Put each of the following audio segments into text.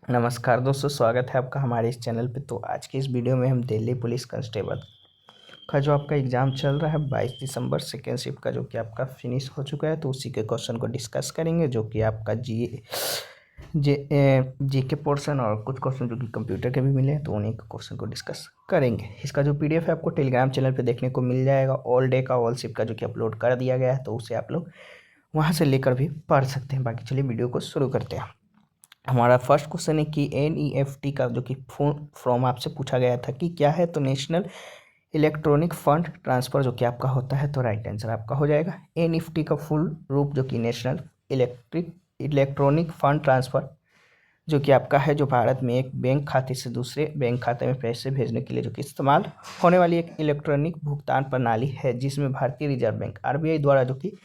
नमस्कार दोस्तों, स्वागत है आपका हमारे इस चैनल पे। तो आज की इस वीडियो में हम दिल्ली पुलिस कांस्टेबल का जो आपका एग्ज़ाम चल रहा है 22 दिसंबर सेकेंड शिफ्ट का, जो कि आपका फिनिश हो चुका है, तो उसी के क्वेश्चन को डिस्कस करेंगे, जो कि आपका जी के पोर्शन और कुछ क्वेश्चन जो कि कंप्यूटर के भी मिले हैं, तो उन्हीं के क्वेश्चन को डिस्कस करेंगे। इसका जो PDF है आपको टेलीग्राम चैनल पर देखने को मिल जाएगा। ऑल डे का ऑल शिफ्ट का जो कि अपलोड कर दिया गया है, तो उसे आप लोग वहाँ से लेकर भी पढ़ सकते हैं। बाकी चलिए वीडियो को शुरू करते हैं। हमारा फर्स्ट क्वेश्चन है कि NEFT का जो कि फॉर्म आपसे पूछा गया था कि क्या है, तो नेशनल इलेक्ट्रॉनिक फंड ट्रांसफ़र जो कि आपका होता है, तो राइट आंसर आपका हो जाएगा NEFT का फुल रूप, जो कि नेशनल इलेक्ट्रॉनिक फंड ट्रांसफ़र जो कि आपका है, जो भारत में एक बैंक खाते से दूसरे बैंक खाते में पैसे भेजने के लिए जो कि इस्तेमाल होने वाली एक इलेक्ट्रॉनिक भुगतान प्रणाली है, जिसमें भारतीय रिजर्व बैंक RBI द्वारा जो कि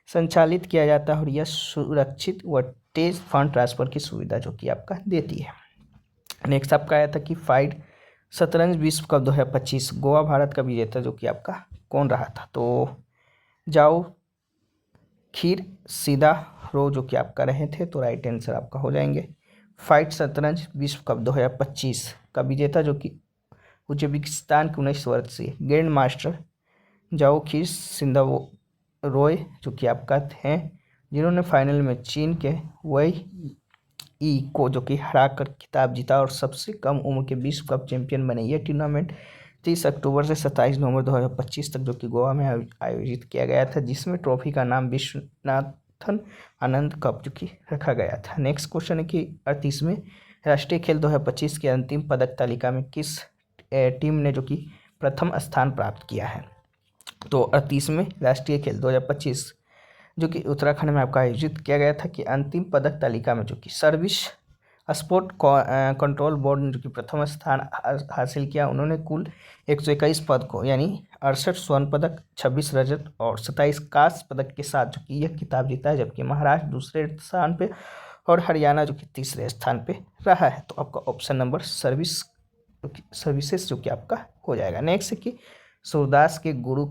संचालित किया जाता है, और यह सुरक्षित व तेज फंड ट्रांसफ़र की सुविधा जो कि आपका देती है। नेक्स्ट आपका आया था कि फाइड शतरंज विश्व कप 2025 गोवा भारत का विजेता जो कि आपका कौन रहा था, तो जाओ खीर सीधा रो जो कि आपका रहे थे, तो राइट आंसर आपका हो जाएंगे फाइट शतरंज विश्व कप 2025 का विजेता जो कि उज्बेकिस्तान के 19 वर्षीय ग्रैंड मास्टर जाओ खीर सिंधाव रोय जो कि आपका हैं, जिन्होंने फाइनल में चीन के वही को जो कि हरा कर खिताब जीता और सबसे कम उम्र के विश्व कप चैंपियन बने। यह टूर्नामेंट 30 अक्टूबर से 27 नवंबर 2025 तक जो कि गोवा में आयोजित किया गया था, जिसमें ट्रॉफी का नाम विश्वनाथन आनंद कप जो कि रखा गया था। नेक्स्ट क्वेश्चन है कि 38वें राष्ट्रीय खेल 2025 की अंतिम पदक तालिका में किस टीम ने जो कि प्रथम स्थान प्राप्त किया है, तो 38वें राष्ट्रीय खेल 2025 जो कि उत्तराखंड में आपका आयोजित किया गया था, कि अंतिम पदक तालिका में जो कि सर्विस स्पोर्ट कंट्रोल बोर्ड ने जो कि प्रथम स्थान हासिल किया। उन्होंने कुल 121 पदकों यानी 68 स्वर्ण पदक, 26 रजत और 27 कांस्य पदक के साथ जो कि यह खिताब जीता है, जबकि महाराष्ट्र दूसरे स्थान पे और हरियाणा जो कि तीसरे स्थान पे रहा है। तो आपका ऑप्शन नंबर सर्विसेज जो कि आपका हो जाएगा। नेक्स्ट है कि सूरदास के गुरु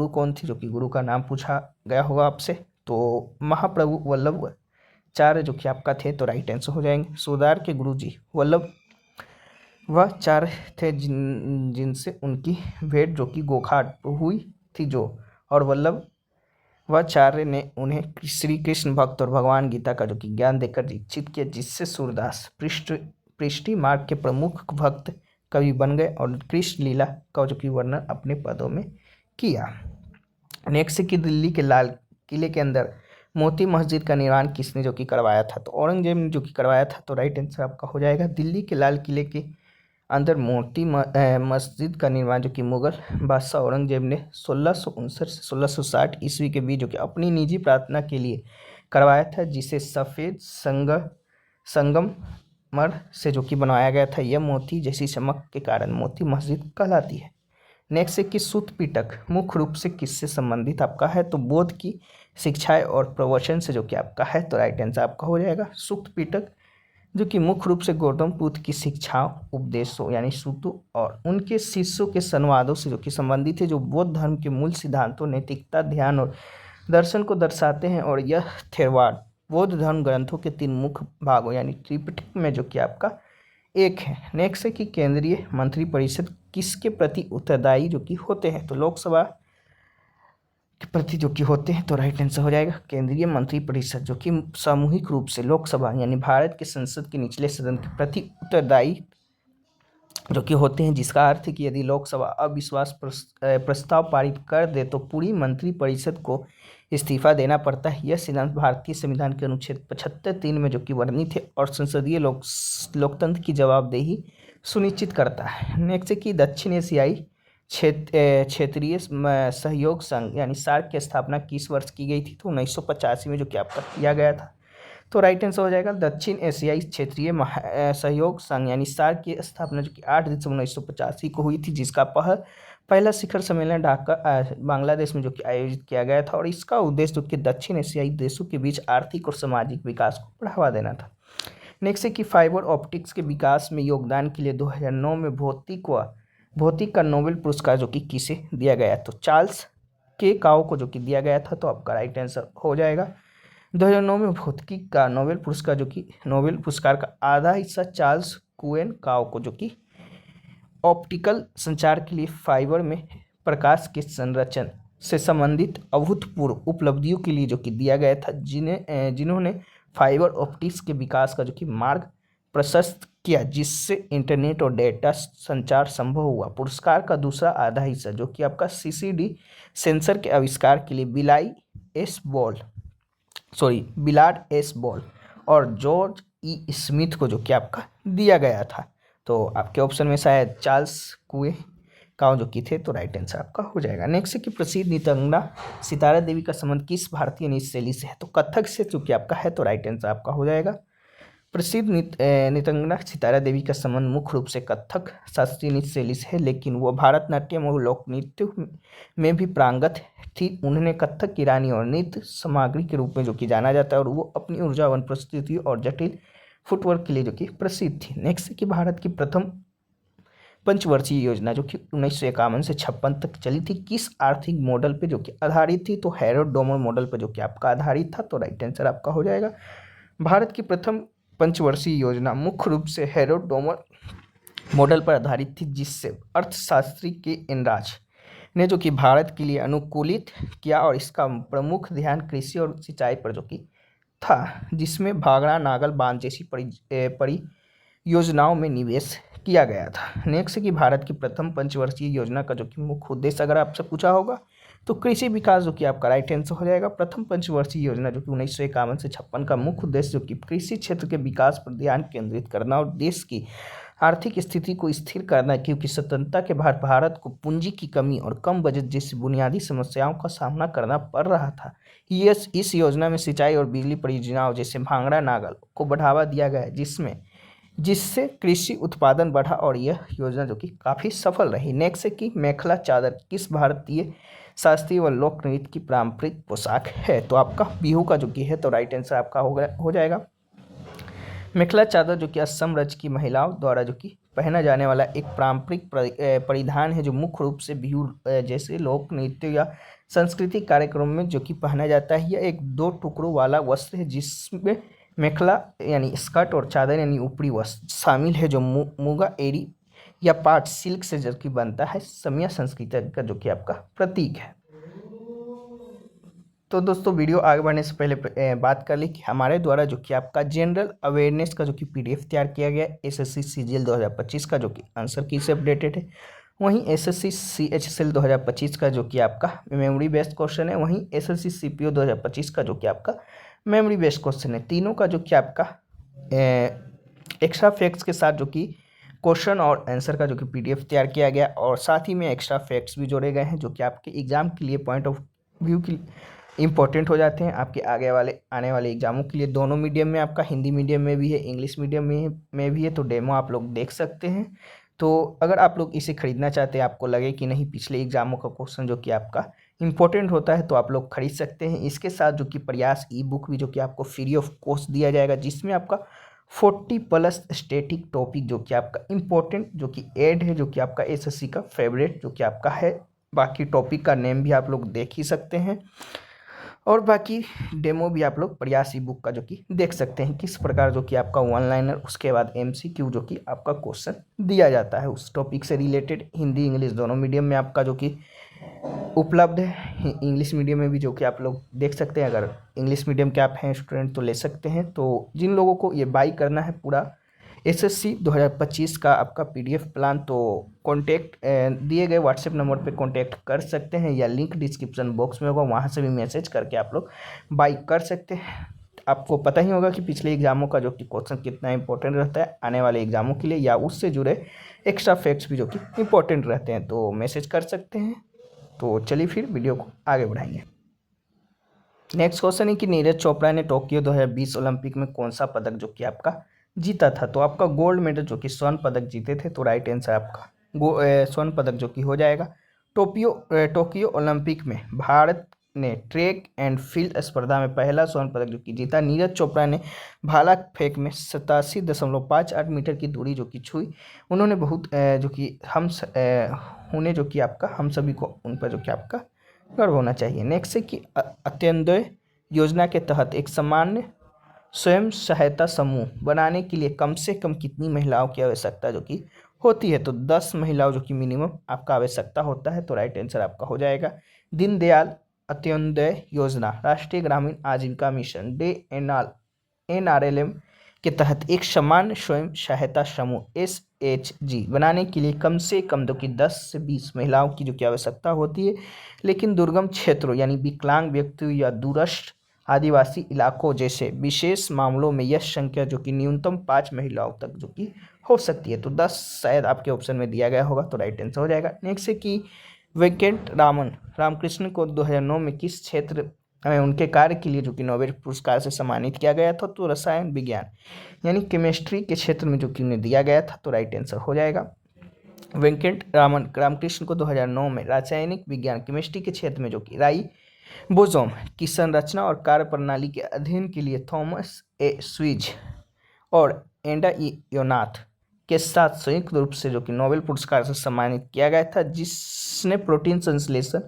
कौन थे, जो कि गुरु का नाम पूछा गया होगा आपसे, तो महाप्रभु वल्लभाचार्य जो कि आपका थे, तो राइट आंसर हो जाएंगे सूरदास के गुरु जी वल्लभाचार्य थे, जिनसे उनकी भेंट जो कि गोखाट हुई थी जो, और वल्लभाचार्य ने उन्हें श्री कृष्ण भक्त और भगवान गीता का जो कि ज्ञान देकर दीक्षित किया, जिससे सूरदास पृष्टि मार्ग के प्रमुख भक्त कवि बन गए और कृष्ण लीला का जो कि वर्णन अपने पदों में किया। नेक्स्ट की दिल्ली के लाल किले के अंदर मोती मस्जिद का निर्माण किसने जो कि करवाया था, तो औरंगजेब ने जो कि करवाया था, तो राइट आंसर आपका हो जाएगा दिल्ली के लाल किले के अंदर मोती मस्जिद का निर्माण जो कि मुगल बादशाह औरंगजेब ने 1659 से 1660 ईस्वी के बीच जो कि अपनी निजी प्रार्थना के लिए करवाया था, जिसे सफ़ेद संगमरमर से जो कि बनाया गया था। यह मोती जैसी चमक के कारण मोती मस्जिद कहलाती है। नेक्स्ट है कि सूत पिटक मुख्य रूप से किससे संबंधित आपका है, तो बोध की शिक्षाएं और प्रवचन से जो कि आपका है, तो राइट आंसर आपका हो जाएगा सूत पिटक जो कि मुख्य रूप से गौतम बुद्ध की शिक्षाओं, उपदेशों यानी सूतों और उनके शिष्यों के संवादों से जो कि संबंधित है, जो बौद्ध धर्म के मूल सिद्धांतों, नैतिकता, ध्यान और दर्शन को दर्शाते हैं। और यह थेरवाद बौद्ध धर्म ग्रंथों के 3 मुख्य भागों यानी त्रिपिटक में जो कि आपका एक है। नेक्स्ट है कि केंद्रीय मंत्रिपरिषद किसके प्रति उत्तरदायी जो कि होते हैं, तो लोकसभा के प्रति जो कि होते हैं, तो राइट आंसर हो जाएगा केंद्रीय मंत्रिपरिषद जो कि सामूहिक रूप से लोकसभा यानी भारत के संसद के निचले सदन के प्रति उत्तरदायी जो कि होते हैं, जिसका अर्थ है कि यदि लोकसभा अविश्वास प्रस्ताव पारित कर दे तो पूरी मंत्रिपरिषद को इस्तीफा देना पड़ता है। यह सिद्धांत भारतीय संविधान के अनुच्छेद 75(3) में जो कि वर्णित है और संसदीय लोकतंत्र की जवाबदेही सुनिश्चित करता है। नेक्स्ट है कि दक्षिण एशियाई क्षेत्रीय सहयोग संघ यानी सार्क की स्थापना किस वर्ष की गई थी, तो 1985 में जो कि आपका किया गया था, तो राइट आंसर हो जाएगा दक्षिण एशियाई क्षेत्रीय सहयोग संघ यानी सार्क की स्थापना जो कि 8 दिसंबर 1985 को हुई थी, जिसका पहला शिखर सम्मेलन ढाका बांग्लादेश में जो कि आयोजित किया गया था, और इसका उद्देश्य जो कि दक्षिण एशियाई देशों के बीच आर्थिक और सामाजिक विकास को बढ़ावा देना था। नेक्स्ट है कि फाइबर ऑप्टिक्स के विकास में योगदान के लिए 2009 में भौतिक का नोबेल पुरस्कार जो कि किसे दिया गया, तो चार्ल्स के काओ को जो कि दिया गया था, तो आपका राइट आंसर हो जाएगा 2009 में भौतिकी का नोबेल पुरस्कार का आधा हिस्सा चार्ल्स कुएन काओ को जो कि ऑप्टिकल संचार के लिए फाइबर में प्रकाश के संरक्षण से संबंधित अभूतपूर्व उपलब्धियों के लिए जो कि दिया गया था, जिन्होंने फाइबर ऑप्टिक्स के विकास का जो कि मार्ग प्रशस्त किया, जिससे इंटरनेट और डेटा संचार संभव हुआ। पुरस्कार का दूसरा आधा हिस्सा जो कि आपका सीसीडी सेंसर के आविष्कार के लिए बिलार्ड एस बॉल और जॉर्ज ई स्मिथ को जो कि आपका दिया गया था। तो आपके ऑप्शन में शायद चार्ल्स कुए काओ जो कि थे, तो राइट आंसर आपका हो जाएगा। नेक्स्ट है कि प्रसिद्ध नृत्यांगना सितारा देवी का संबंध किस भारतीय नृत्य शैली से है, तो कथक से जो कि आपका है, तो राइट आंसर आपका हो जाएगा। प्रसिद्ध नृत्यांगना सितारा देवी का संबंध मुख्य रूप से कथक शास्त्रीय नृत्य शैली से है, लेकिन वो भारतनाट्यम और लोक नृत्य में भी पारंगत थी। उन्हें कथक की रानी और नृत्य सामग्री के रूप में जो कि जाना जाता है, और वो अपनी ऊर्जावान प्रस्तुति और जटिल फुटवर्क के लिए जो कि प्रसिद्ध थी। नेक्स्ट है कि भारत की प्रथम पंचवर्षीय योजना जो कि 1951 से 56 तक चली थी, किस आर्थिक मॉडल पे जो कि आधारित थी, तो हैरोल्ड डोमर मॉडल पर जो कि आपका आधारित था, तो राइट आंसर आपका हो जाएगा। भारत की प्रथम पंचवर्षीय योजना मुख्य रूप से हैरोल्ड डोमर मॉडल पर आधारित थी, जिससे अर्थशास्त्री के एनराज ने जो कि भारत के लिए अनुकूलित किया, और इसका प्रमुख ध्यान कृषि और सिंचाई पर जो कि था, जिसमें भाखड़ा नागल बांध जैसी परियोजनाओं में निवेश किया गया था। नेक्स्ट कि भारत की प्रथम पंचवर्षीय योजना का जो कि मुख्य उद्देश्य अगर आपसे पूछा होगा, तो कृषि विकास जो कि आपका राइट आंसर हो जाएगा। प्रथम पंचवर्षीय योजना जो कि 1951 से 56 का मुख्य उद्देश्य जो कि कृषि क्षेत्र के विकास पर ध्यान केंद्रित करना और देश की आर्थिक स्थिति को स्थिर करना, क्योंकि स्वतंत्रता के बाद भारत को पूंजी की कमी और कम बजट जैसी बुनियादी समस्याओं का सामना करना पड़ रहा था। इस योजना में सिंचाई और बिजली परियोजनाओं जैसे भाखड़ा नागल को बढ़ावा दिया गया, जिससे कृषि उत्पादन बढ़ा, और यह योजना जो कि काफ़ी सफल रही। नेक्स्ट है कि मेखला चादर किस भारतीय शास्त्रीय व लोक नृत्य की पारंपरिक पोशाक है, तो आपका बिहू का जो कि है, तो राइट आंसर आपका हो जाएगा। मेखला चादर जो कि असम राज्य की महिलाओं द्वारा जो कि पहना जाने वाला एक पारंपरिक परिधान है, जो मुख्य रूप से बिहू जैसे लोक नृत्य या सांस्कृतिक कार्यक्रम में जो कि पहना जाता है। यह एक 2 टुकड़ों वाला वस्त्र है, जिसमें मेखला यानी स्कर्ट और चादर यानी ऊपरी वस्त्र शामिल है, जो मुगा एरी या पाट सिल्क से जो कि बनता है। समिया संस्कृति का जो कि आपका प्रतीक है। तो दोस्तों वीडियो आगे बढ़ने से पहले बात कर ली कि हमारे द्वारा जो कि आपका जनरल अवेयरनेस का जो कि पीडीएफ तैयार किया गया एसएससी सीजीएल 2025 का, जो कि आंसर की से अपडेटेड है। वहीं एसएससी सीएचएसएल 2025 का जो कि आपका मेमोरी बेस्ड क्वेश्चन है। वहीं एसएससी सीपीओ 2025 का जो कि आपका मेमोरी बेस्ड क्वेश्चन है। तीनों का जो कि आपका एक्स्ट्रा फैक्ट्स के साथ जो कि क्वेश्चन और आंसर का जो कि पीडीएफ तैयार किया गया, और साथ ही में एक्स्ट्रा फैक्ट्स भी जोड़े गए हैं, जो कि आपके एग्जाम के लिए पॉइंट ऑफ व्यू की इंपॉर्टेंट हो जाते हैं आपके आने वाले एग्जामों के लिए। दोनों मीडियम में आपका हिंदी मीडियम में भी है, इंग्लिश मीडियम में भी है, तो डेमो आप लोग देख सकते हैं। तो अगर आप लोग इसे खरीदना चाहते हैं, आपको लगे कि नहीं पिछले एग्जामों का क्वेश्चन जो कि आपका इंपॉर्टेंट होता है, तो आप लोग खरीद सकते हैं। इसके साथ जो कि प्रयास ई बुक भी जो कि आपको फ्री ऑफ कॉस्ट दिया जाएगा, जिसमें आपका 40+ स्टैटिक टॉपिक जो कि आपका इंपॉर्टेंट जो कि ऐड है, जो कि आपका एसएससी का फेवरेट जो कि आपका है। बाकी टॉपिक का नेम भी आप लोग देख ही सकते हैं, और बाकी डेमो भी आप लोग प्रयास ई बुक का जो कि देख सकते हैं, किस प्रकार जो कि आपका वन लाइनर उसके बाद एमसीक्यू जो कि आपका क्वेश्चन दिया जाता है उस टॉपिक से रिलेटेड। हिंदी इंग्लिश दोनों मीडियम में आपका जो कि उपलब्ध है। इंग्लिश मीडियम में भी जो कि आप लोग देख सकते हैं। अगर इंग्लिश मीडियम के आप हैं स्टूडेंट तो ले सकते हैं। तो जिन लोगों को ये बाई करना है पूरा एसएससी 2025 का आपका पीडीएफ प्लान, तो कॉन्टैक्ट दिए गए व्हाट्सएप नंबर पे कॉन्टैक्ट कर सकते हैं, या लिंक डिस्क्रिप्शन बॉक्स में होगा, वहाँ से भी मैसेज करके आप लोग बाई कर सकते हैं। आपको पता ही होगा कि पिछले एग्जामों का जो कि क्वेश्चन कितना इंपॉर्टेंट रहता है आने वाले एग्जामों के लिए, या उससे जुड़े एक्स्ट्रा फैक्ट्स भी जो कि इंपॉर्टेंट रहते हैं, तो मैसेज कर सकते हैं। तो चलिए फिर वीडियो को आगे बढ़ाएंगे। नेक्स्ट क्वेश्चन है कि नीरज चोपड़ा ने टोक्यो 2020 ओलंपिक में कौन सा पदक जो कि आपका जीता था, तो आपका गोल्ड मेडल जो कि स्वर्ण पदक जीते थे, तो राइट आंसर आपका स्वर्ण पदक जो कि हो जाएगा। टोक्यो ओलंपिक में भारत ने ट्रैक एंड फील्ड स्पर्धा में पहला स्वर्ण पदक जो कि जीता। नीरज चोपड़ा ने भाला फेंक में 87.58 मीटर की दूरी जो कि छुई। उन्होंने बहुत जो कि उन्हें जो कि आपका हम सभी को उन पर जो कि आपका गर्व होना चाहिए। नेक्स्ट है कि अत्यंतोदय योजना के तहत एक सामान्य स्वयं सहायता समूह बनाने के लिए कम से कम कितनी महिलाओं की आवश्यकता जो कि होती है? तो 10 महिलाओं जो कि मिनिमम आपका आवश्यकता होता है। तो राइट आंसर आपका हो जाएगा दीनदयाल अंत्योदय योजना, राष्ट्रीय ग्रामीण आजीविका मिशन NRLM के तहत एक सामान्य स्वयं सहायता समूह SHG बनाने के लिए कम से कम जो कि 10 से 20 महिलाओं की जो कि आवश्यकता होती है। लेकिन दुर्गम क्षेत्रों यानी विकलांग व्यक्तियों या दूरस्थ आदिवासी इलाकों जैसे विशेष मामलों में यह संख्या जो कि न्यूनतम 5 महिलाओं तक जो कि हो सकती है। तो 10 शायद आपके ऑप्शन में दिया गया होगा, तो राइट आंसर हो जाएगा। नेक्स्ट है कि वेंकट रामकृष्ण को 2009 में किस क्षेत्र में उनके कार्य के लिए जो कि नोबेल पुरस्कार से सम्मानित किया गया था? तो रसायन विज्ञान यानी केमिस्ट्री के क्षेत्र में जो कि उन्हें दिया गया था। तो राइट आंसर हो जाएगा वेंकट रामकृष्ण को 2009 में रासायनिक विज्ञान केमिस्ट्री के क्षेत्र में जो कि राइबोसोम की संरचना और कार्य प्रणाली के अध्ययन के लिए थॉमस ए स्विज और एंडा योनाथ के साथ संयुक्त रूप से जो कि नोबेल पुरस्कार से सम्मानित किया गया था, जिसने प्रोटीन संश्लेषण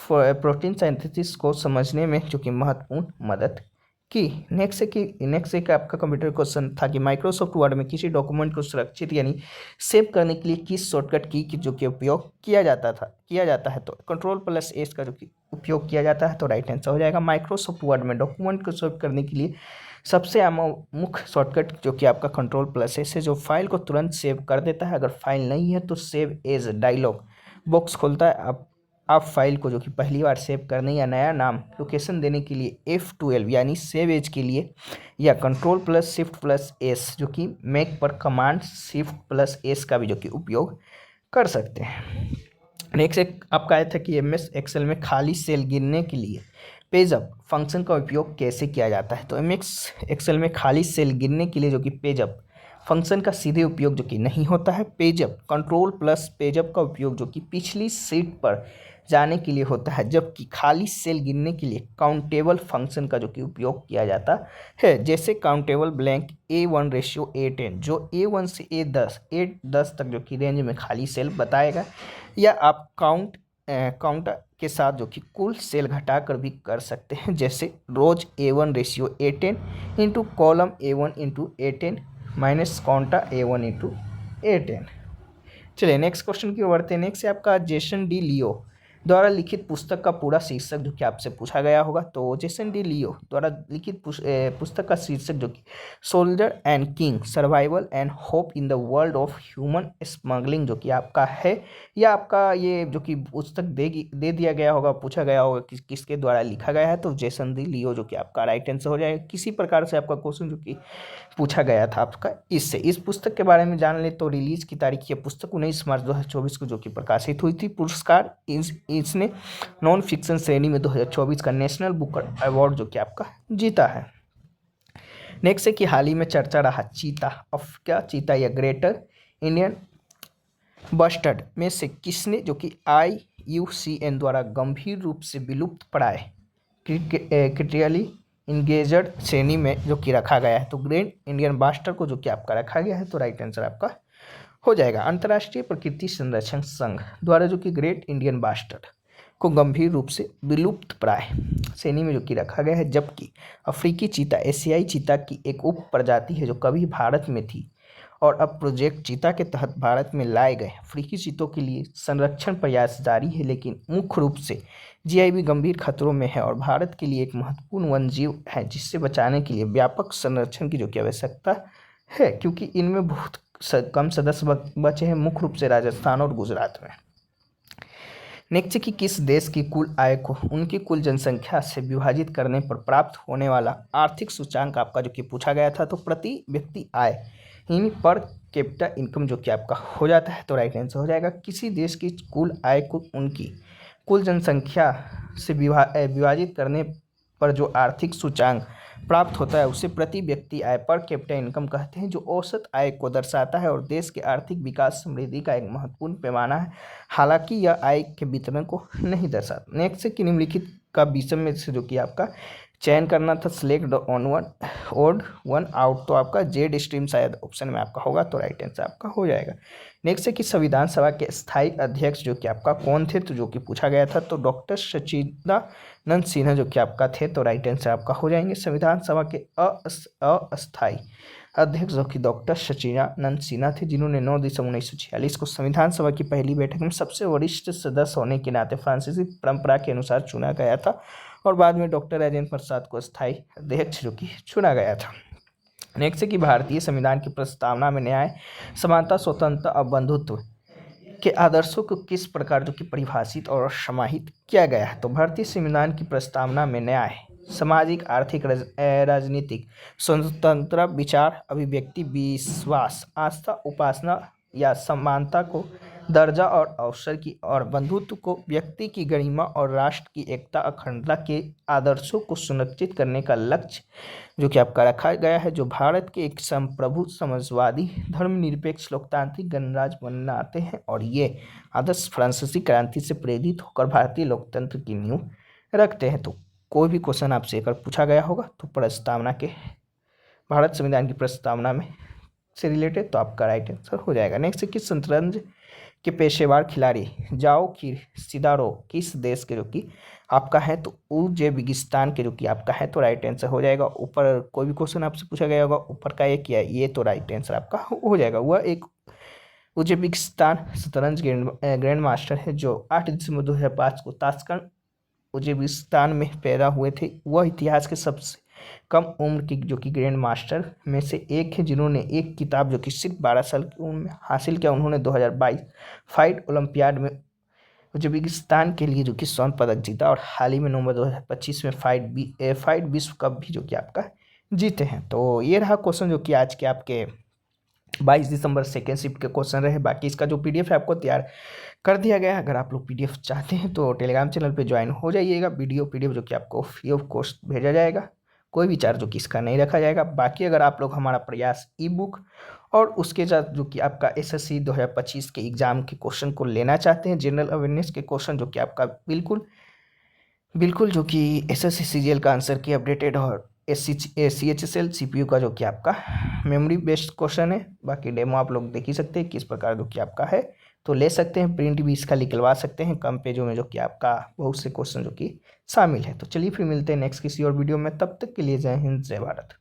प्रोटीन सिंथेसिस को समझने में जो कि महत्वपूर्ण मदद की। नेक्स्ट एक आपका कंप्यूटर क्वेश्चन था कि माइक्रोसॉफ्ट वर्ड में किसी डॉक्यूमेंट को सुरक्षित यानी सेव करने के लिए किस शॉर्टकट की जो कि उपयोग किया जाता है? तो Ctrl+S का जो कि उपयोग किया जाता है। तो राइट आंसर हो जाएगा माइक्रोसॉफ्ट वर्ड में डॉक्यूमेंट को सेव करने के लिए सबसे आम मुख्य शॉर्टकट जो कि आपका Ctrl+S है, जो फाइल को तुरंत सेव कर देता है। अगर फाइल नहीं है तो सेव एज डायलॉग बॉक्स खोलता है। आप फाइल को जो कि पहली बार सेव करने या नया नाम लोकेशन देने के लिए F12 यानी सेव एज के लिए या Ctrl+Shift+S जो कि मैक पर कमांड Shift+S का भी जो कि उपयोग कर सकते हैं। नेक्स्ट एक आपका आया था कि MS एक्सेल में खाली सेल गिनने के लिए पेजअप फंक्शन का उपयोग कैसे किया जाता है? तो MS एक्सेल में खाली सेल गिनने के लिए जो कि पेजअप फंक्शन का सीधे उपयोग जो कि नहीं होता है। पेजअप Ctrl+पेजअप का उपयोग जो कि पिछली शीट पर जाने के लिए होता है, जबकि खाली सेल गिनने के लिए काउंटेबल फंक्शन का जो कि उपयोग किया जाता है। जैसे काउंटेबल ब्लैंक A1:A10 जो A1 से A10 तक जो कि रेंज में खाली सेल बताएगा, या आप काउंट के साथ जो कि कुल सेल घटाकर भी कर सकते हैं, जैसे रोज A1:A10 into column A1 into A10 minus counta A1 into A10। चलिए नेक्स्ट क्वेश्चन की ओर बढ़ते हैं। नेक्स्ट है आपका जेसन डी लियो द्वारा लिखित पुस्तक का पूरा शीर्षक जो कि आपसे पूछा गया होगा। तो जेसन डी लियो द्वारा लिखित पुस्तक का शीर्षक जो कि soldier and king survival and hope in the world of human smuggling जो कि आपका है, या आपका ये जो कि पुस्तक दे दिया गया होगा, पूछा गया होगा कि किसके द्वारा लिखा गया है। तो जेसन डी लियो जो कि आपका राइट आंसर हो जाएगा। किसी प्रकार से आपका क्वेश्चन जो कि पूछा गया था आपका इससे। इस पुस्तक के बारे में जान ले तो रिलीज की तारीख ये पुस्तक 19 मार्च 2024 को जो कि प्रकाशित हुई थी। पुरस्कार इसने नॉन फिक्शन श्रेणी में 2024 का नेशनल बुक अवार्ड जो कि आपका जीता है। नेक्स्ट है कि हाल ही में चर्चा रहा चीता या ग्रेटर इंडियन बस्टर्ड में से किसने जो कि IUCN द्वारा गंभीर रूप से विलुप्त प्राय क्रिटिकली इंगेजड श्रेणी में जो कि रखा गया है। तो ग्रेट इंडियन बास्टर्ड को जो कि आपका रखा गया है। तो राइट आंसर आपका हो जाएगा अंतर्राष्ट्रीय प्रकृति संरक्षण संघ द्वारा जो कि ग्रेट इंडियन बास्टर्ड को गंभीर रूप से विलुप्त प्राय श्रेणी में जो कि रखा गया है, जबकि अफ्रीकी चीता एशियाई चीता की एक उप प्रजाति है जो कभी भारत में थी और अब प्रोजेक्ट चीता के तहत भारत में लाए गए अफ्रीकी चीतों के लिए संरक्षण प्रयास जारी है, लेकिन मुख्य रूप से GIB गंभीर खतरों में है और भारत के लिए एक महत्वपूर्ण वन्यजीव है, जिससे बचाने के लिए व्यापक संरक्षण की जो कि आवश्यकता है, क्योंकि इनमें बहुत कम सदस्य बचे हैं, मुख्य रूप से राजस्थान और गुजरात में। नेक्स्ट कि किस देश की कुल आय को उनकी कुल जनसंख्या से विभाजित करने पर प्राप्त होने वाला आर्थिक सूचांक आपका जो कि पूछा गया था। तो प्रति व्यक्ति आय यानी पर कैपिटा इनकम जो कि आपका हो जाता है। तो राइट आंसर हो जाएगा किसी देश की कुल आय को उनकी कुल जनसंख्या से विभाजित करने पर जो आर्थिक सूचांक प्राप्त होता है उसे प्रति व्यक्ति आय पर कैपिटा इनकम कहते हैं, जो औसत आय को दर्शाता है और देश के आर्थिक विकास समृद्धि का एक महत्वपूर्ण पैमाना है, हालांकि यह आय के वितरण को नहीं दर्शाता। नेक्स्ट कि निम्नलिखित का विषम में से जो कि आपका चयन करना था, select on one odd one out, तो आपका जेड स्ट्रीम शायद ऑप्शन में आपका होगा, तो राइट आंसर आपका हो जाएगा। नेक्स्ट है कि संविधान सभा के स्थायी अध्यक्ष जो कि आपका कौन थे, तो जो कि पूछा गया था, तो डॉक्टर सच्चिदानंद सिन्हा जो कि आपका थे, तो राइट आंसर आपका हो जाएंगे। संविधान सभा के अस्थायी अध्यक्ष जो कि डॉक्टर सच्चिदानंद सिन्हा थे, जिन्होंने 9 दिसंबर 1946 को संविधान सभा की पहली बैठक में सबसे वरिष्ठ सदस्य होने के नाते फ्रांसीसी परंपरा के अनुसार चुना गया था, और बाद में डॉक्टर राजेंद्र प्रसाद को स्थायी अध्यक्ष जो कि चुना गया था। नेक्स्ट है कि भारतीय संविधान की प्रस्तावना में न्याय, समानता, स्वतंत्रता और बंधुत्व के आदर्शों को किस प्रकार जो कि परिभाषित और समाहित किया गया है, तो भारतीय संविधान की प्रस्तावना में न्याय, सामाजिक, आर्थिक, राजनीतिक स्वतंत्रता, विचार, अभिव्यक्ति, विश्वास, आस्था, उपासना या समानता को दर्जा और अवसर की, और बंधुत्व को व्यक्ति की गरिमा और राष्ट्र की एकता, अखंडता के आदर्शों को सुनिश्चित करने का लक्ष्य जो कि आपका रखा गया है, जो भारत के एक संप्रभु, समाजवादी, धर्मनिरपेक्ष, लोकतांत्रिक गणराज्य बनाते हैं, और ये आदर्श फ्रांसीसी क्रांति से प्रेरित होकर भारतीय लोकतंत्र की नींव रखते हैं। तो कोई भी क्वेश्चन आपसे अगर पूछा गया होगा तो प्रस्तावना के, भारत संविधान की प्रस्तावना में से रिलेटेड, तो आपका राइट आंसर हो जाएगा। नेक्स्ट है कि शतरंज के पेशेवर खिलाड़ी जाओ सिदारोव किस देश के जो कि आपका है, तो उज्बेकिस्तान के जो कि आपका है, तो राइट आंसर हो जाएगा। ऊपर कोई भी क्वेश्चन आपसे पूछा गया होगा, ऊपर का एक या ये, तो राइट आंसर आपका हो जाएगा। वह एक उज्बेकिस्तान शतरंज ग्रैंड मास्टर है जो 8 दिसंबर 2005 को ताशकंद उज्बेकिस्तान में पैदा हुए थे। वह इतिहास के सबसे कम उम्र की जो कि ग्रैंड मास्टर में से एक है, जिन्होंने एक किताब जो कि सिर्फ 12 साल की उम्र में हासिल किया। उन्होंने 2022 फाइट ओलंपियाड में उज्बेकिस्तान के लिए जो कि स्वर्ण पदक जीता, और हाल ही में नवंबर 2025 में फाइट विश्व कप भी जो कि आपका जीते हैं। तो ये रहा क्वेश्चन जो कि आज के आपके 22 दिसंबर सेकेंड शिफ्ट के क्वेश्चन रहे। बाकी इसका जो PDF है आपको तैयार कर दिया गया है। अगर आप लोग PDF चाहते हैं तो टेलीग्राम चैनल पे ज्वाइन हो जाइएगा। PDF जो कि आपको फ्री ऑफ कॉस्ट भेजा जाएगा, कोई भी चार्ज जो कि इसका नहीं रखा जाएगा। बाकी अगर आप लोग हमारा प्रयास ई-बुक और उसके साथ जो कि आपका SSC 2025 के एग्जाम के क्वेश्चन को लेना चाहते हैं, जनरल अवेयरनेस के क्वेश्चन जो कि आपका बिल्कुल जो कि SSC CGL का आंसर की अपडेटेड, और CHSL CPU का जो कि आपका मेमोरी बेस्ड क्वेश्चन है। बाकी डेमो आप लोग देख ही सकते हैं किस प्रकार जो कि आपका है, तो ले सकते हैं। प्रिंट भी इसका निकलवा सकते हैं कम पेजों में जो कि आपका बहुत से क्वेश्चन जो कि शामिल है। तो चलिए फिर मिलते हैं नेक्स्ट किसी और वीडियो में, तब तक के लिए जय हिंद, जय भारत।